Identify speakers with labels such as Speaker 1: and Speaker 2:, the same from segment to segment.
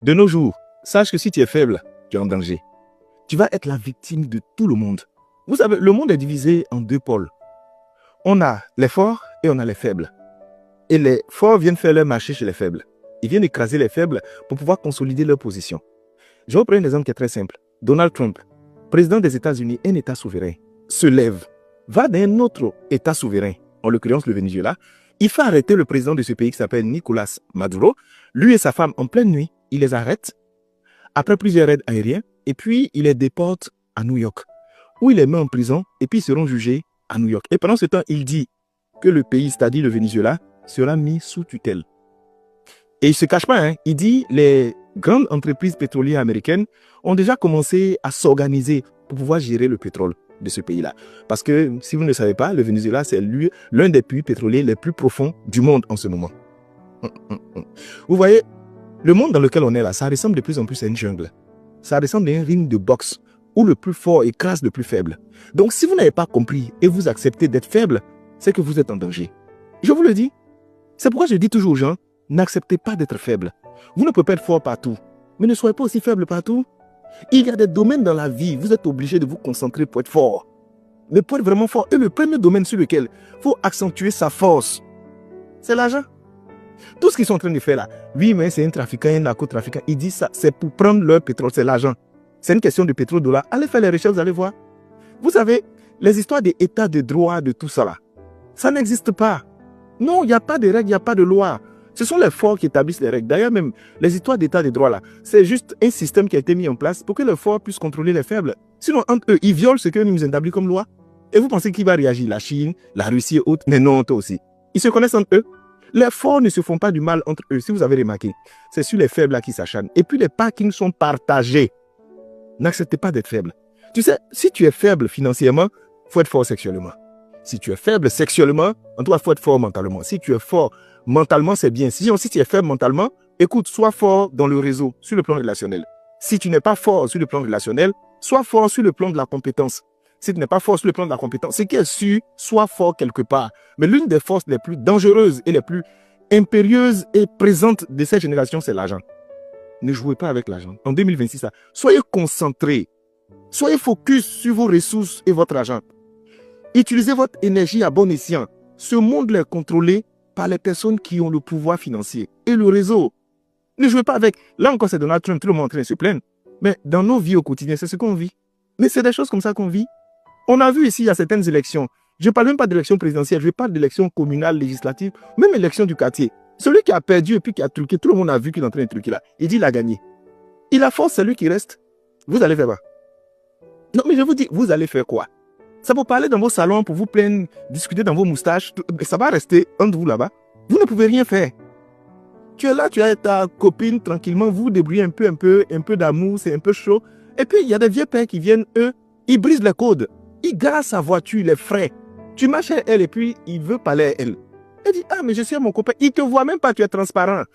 Speaker 1: De nos jours, sache que si tu es faible, tu es en danger. Tu vas être la victime de tout le monde. Vous savez, le monde est divisé en deux pôles. On a les forts et on a les faibles. Et les forts viennent faire leur marché chez les faibles. Ils viennent écraser les faibles pour pouvoir consolider leur position. Je vais prendre un exemple qui est très simple. Donald Trump, président des États-Unis, un État souverain, se lève, va dans un autre État souverain, en l'occurrence le Venezuela. Il fait arrêter le président de ce pays qui s'appelle Nicolas Maduro. Lui et sa femme, en pleine nuit, il les arrête après plusieurs raids aériens et puis il les déporte à New York, où il les met en prison et puis ils seront jugés à New York. Et pendant ce temps, il dit que le pays, c'est-à-dire le Venezuela, sera mis sous tutelle. Et il ne se cache pas, hein, il dit les grandes entreprises pétrolières américaines ont déjà commencé à s'organiser pour pouvoir gérer le pétrole de ce pays-là. Parce que, si vous ne le savez pas, le Venezuela, c'est l'un des puits pétroliers les plus profonds du monde en ce moment. Vous voyez, le monde dans lequel on est là, ça ressemble de plus en plus à une jungle. Ça ressemble à un ring de boxe où le plus fort écrase le plus faible. Donc, si vous n'avez pas compris et vous acceptez d'être faible, c'est que vous êtes en danger. Je vous le dis. C'est pourquoi je dis toujours aux gens, n'acceptez pas d'être faible. Vous ne pouvez pas être fort partout, mais ne soyez pas aussi faible partout. Il y a des domaines dans la vie, vous êtes obligé de vous concentrer pour être fort. Mais pour être vraiment fort, et le premier domaine sur lequel il faut accentuer sa force, c'est l'argent. Tout ce qu'ils sont en train de faire là, oui, mais c'est un trafiquant, un narcotrafiquant, ils disent ça, c'est pour prendre leur pétrole, c'est l'argent. C'est une question de pétrole-dollar. Allez faire les recherches, vous allez voir. Vous savez, les histoires des états de droit, de tout ça là, ça n'existe pas. Non, il n'y a pas de règles, il n'y a pas de loi. Ce sont les forts qui établissent les règles. D'ailleurs, même les histoires d'état de droit là, c'est juste un système qui a été mis en place pour que les forts puissent contrôler les faibles. Sinon, entre eux, ils violent ce que nous établissons comme loi. Et vous pensez qui va réagir? La Chine, la Russie et autres? Mais non, toi aussi. Ils se connaissent entre eux. Les forts ne se font pas du mal entre eux, si vous avez remarqué. C'est sur les faibles là qui s'acharnent. Et puis les parkings sont partagés. N'acceptez pas d'être faible. Tu sais, si tu es faible financièrement, il faut être fort sexuellement. Si tu es faible sexuellement, en tout cas, il faut être fort mentalement. Si tu es fort mentalement, c'est bien. Si tu es faible mentalement, écoute, sois fort dans le réseau, sur le plan relationnel. Si tu n'es pas fort sur le plan relationnel, sois fort sur le plan de la compétence. Si tu n'es pas fort sur le plan de la compétence, c'est qu'elle su, sois fort quelque part. Mais l'une des forces les plus dangereuses et les plus impérieuses et présentes de cette génération, c'est l'argent. Ne jouez pas avec l'argent. En 2026, ça, soyez concentrés. Soyez focus sur vos ressources et votre argent. Utilisez votre énergie à bon escient. Ce monde est contrôlé par les personnes qui ont le pouvoir financier et le réseau. Ne jouez pas avec. Là encore, c'est Donald Trump, tout le monde est en train de se plaindre. Mais dans nos vies au quotidien, c'est ce qu'on vit. Mais c'est des choses comme ça qu'on vit. On a vu ici, il y a certaines élections. Je ne parle même pas d'élections présidentielles, je parle d'élections communales, législatives, même élections du quartier. Celui qui a perdu et puis qui a truqué, tout le monde a vu qu'il est en train de truquer là. Il dit qu'il a gagné. Il a force, c'est lui qui reste. Vous allez faire quoi? Non, mais je vous dis, vous allez faire quoi? Ça peut parler dans vos salons pour vous plaindre, discuter dans vos moustaches. Ça va rester entre vous là-bas. Vous ne pouvez rien faire. Tu es là, tu as ta copine tranquillement, vous débrouillez un peu d'amour, c'est un peu chaud. Et puis, il y a des vieux pères qui viennent, eux, ils brisent les codes. Ils garent sa voiture, les frais. Tu marches à elle et puis il veut parler à elle. Elle dit, ah, mais je suis à mon copain. Il ne te voit même pas, tu es transparent.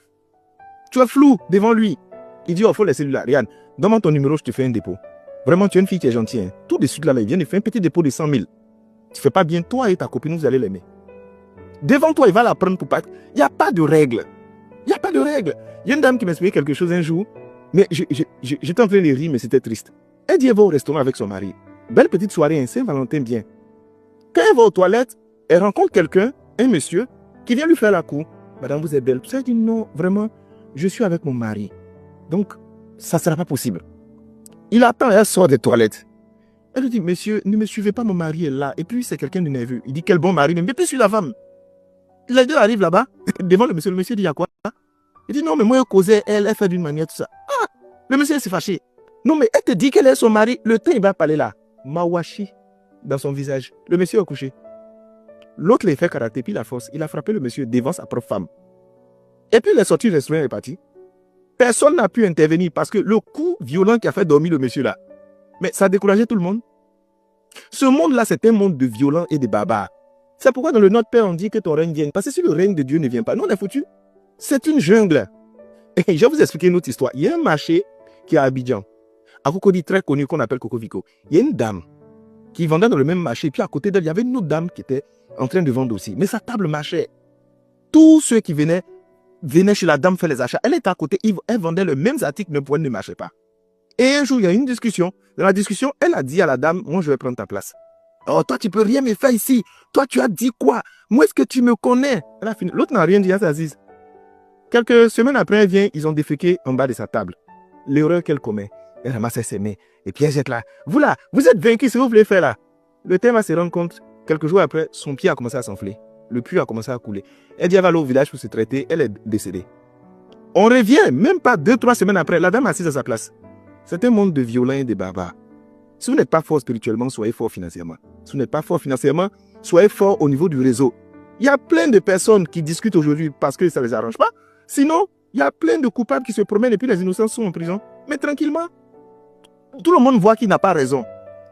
Speaker 1: Tu es flou devant lui. Il dit, oh, il faut laisser lui là. Regarde, donne-moi ton numéro, je te fais un dépôt. Vraiment, tu es une fille qui est gentille. Hein. Tout de suite, là, il vient de faire un petit dépôt de 100 000. Tu ne fais pas bien, toi et ta copine, vous allez l'aimer. Devant toi, il va la prendre pour pas. Il n'y a pas de règle. Il n'y a pas de règle. Il y a une dame qui m'expliquait quelque chose un jour. Mais j'étais en train de rire, mais c'était triste. Elle dit, elle va au restaurant avec son mari. Belle petite soirée, un Saint-Valentin bien. Quand elle va aux toilettes, elle rencontre quelqu'un, un monsieur, qui vient lui faire la cour. Madame, vous êtes belle. Elle dit, non, vraiment, je suis avec mon mari. Donc, ça ne sera pas possible. Il attend, elle sort des toilettes. Elle lui dit, monsieur, ne me suivez pas, mon mari est là. Et puis, c'est quelqu'un de nerveux. Il dit, quel bon mari, mais puis suis la femme. Les deux arrivent là-bas, devant le monsieur. Le monsieur dit, il y a quoi? Il dit, non, mais moi, je causais, elle fait d'une manière, tout ça. Ah, le monsieur s'est fâché. Non, mais elle te dit qu'elle est son mari. Le temps, il va parler là. Mawashi dans son visage. Le monsieur a couché. L'autre l'a fait karaté, puis la force. Il a frappé le monsieur devant sa propre femme. Et puis, il est sorti du restaurant et est parti. Personne n'a pu intervenir parce que le coup violent qui a fait dormir le monsieur là, mais ça a découragé tout le monde. Ce monde-là, c'est un monde de violents et de barbares. C'est pourquoi dans le Notre Père, on dit que ton règne vienne. Parce que si le règne de Dieu ne vient pas, nous on est foutus. C'est une jungle. Et je vais vous expliquer une autre histoire. Il y a un marché qui est à Abidjan, à Cocody, très connu, qu'on appelle Cocovico. Il y a une dame qui vendait dans le même marché. Et puis à côté d'elle, il y avait une autre dame qui était en train de vendre aussi. Mais sa table marchait. Tous ceux qui venaient venait chez la dame faire les achats. Elle était à côté, elle vendait les mêmes articles, mais pour elle ne marchait pas. Et un jour, il y a eu une discussion. Dans la discussion, elle a dit à la dame, moi, je vais prendre ta place. Oh, toi, tu peux rien me faire ici. Toi, tu as dit quoi? Moi, est-ce que tu me connais? Elle a fini. L'autre n'a rien dit, elle s'est assise. Quelques semaines après, elle vient, ils ont déféqué en bas de sa table. L'erreur qu'elle commet, elle ramasse ses mains. Et puis elle jette là. Vous là, vous êtes vaincu, ce que vous voulez faire là. Le thème va se rendre compte, quelques jours après, son pied a commencé à s'enfler. Le puits a commencé à couler. Elle dit, elle va aller au village pour se traiter. Elle est décédée. On revient, même pas 2-3 semaines après, la dame assise à sa place. C'est un monde de violents et de barbares. Si vous n'êtes pas fort spirituellement, soyez fort financièrement. Si vous n'êtes pas fort financièrement, soyez fort au niveau du réseau. Il y a plein de personnes qui discutent aujourd'hui parce que ça ne les arrange pas. Sinon, il y a plein de coupables qui se promènent et puis les innocents sont en prison. Mais tranquillement, tout le monde voit qu'il n'a pas raison.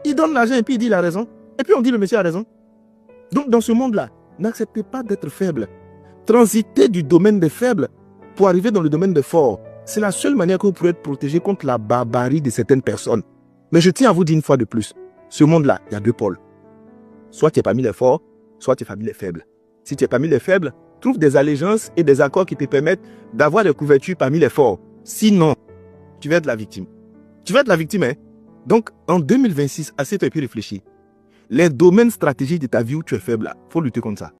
Speaker 1: Il donne l'argent et puis il dit la raison. Et puis on dit le monsieur a raison. Donc dans ce monde-là, n'acceptez pas d'être faible. Transitez du domaine des faibles pour arriver dans le domaine des forts. C'est la seule manière que vous pourrez être protégé contre la barbarie de certaines personnes. Mais je tiens à vous dire une fois de plus, ce monde-là, il y a 2 pôles. Soit tu es parmi les forts, soit tu es parmi les faibles. Si tu es parmi les faibles, trouve des allégeances et des accords qui te permettent d'avoir des couvertures parmi les forts. Sinon, tu vas être la victime. Tu vas être la victime, hein? Donc, en 2026, assieds-toi et puis réfléchis. Les domaines stratégiques de ta vie où tu es faible, il faut lutter contre ça.